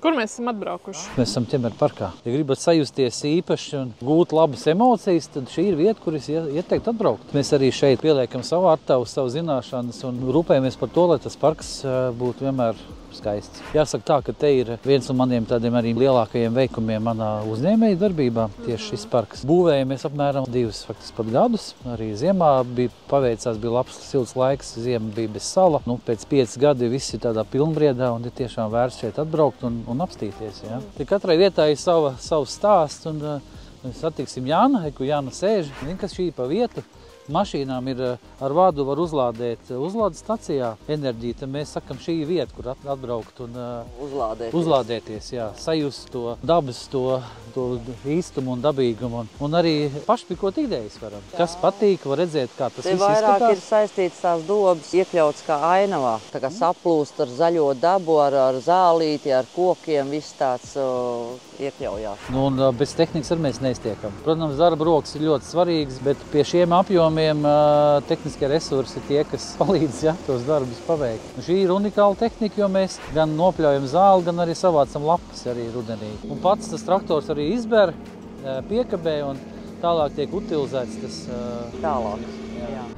Kur mēs esam atbraukuši? Mēs esam Ķemeru parkā. Ja gribat sajusties īpaši un gūt labas emocijas, tad šī ir vieta, kur es ieteiktu atbraukt. Mēs arī šeit pieliekam savu artavu, savu zināšanas un rūpējamies par to, lai tas parks būtu vienmēr skaists. Jāsaka tā, ka te ir viens no maniem tādiem arī lielākajiem veikumiem manā uzņēmēju darbībā, tieši šis parks. Būvējamies apmēram 2 faktiski pat gadus. Arī ziemā bija paveicās, bija labs silts laiks, ziema bija bez sala. Pēc 5 gadi visi tādā pilnbriedā un ir tiešām vērts šeit atbraukt un apstīties. Ja. Katrai vietai ir savu stāstu un mēs satiksim Jānu, Jāna sēž. Zin, kas šī pa vietu? Mašīnām ir ar vadu var uzlādēt uzlādes stacijā enerģiju, tad mēs sakam šī vieta, kur atbraukt un uzlādēties, jā, sajust to dabas, to īstumu un dabīgumu un arī pašpikot idejas varam. Kas patīk, var redzēt, kā tas viss izskatās. Te vairāk ir saistīts tās dobas iekļauts kā ainavā, tā kā saplūst ar zaļo dabu, ar zālīti, ar kokiem, viss tāds iekļaujās. Un bez tehnikas arī mēs neiztiekam. Protams, darba rokas ir ļoti svarīgas, bet pie šiem apjomiem tehniskie resursi tie, kas palīdz tos darbus paveikt. Šī ir unikāla tehnika, jo mēs gan nopļaujam zāli, gan arī savācam lapas arī rudenī. Un pats tas traktors arī izber, piekabē un tālāk tiek utilizēts tas tālāk. Jā.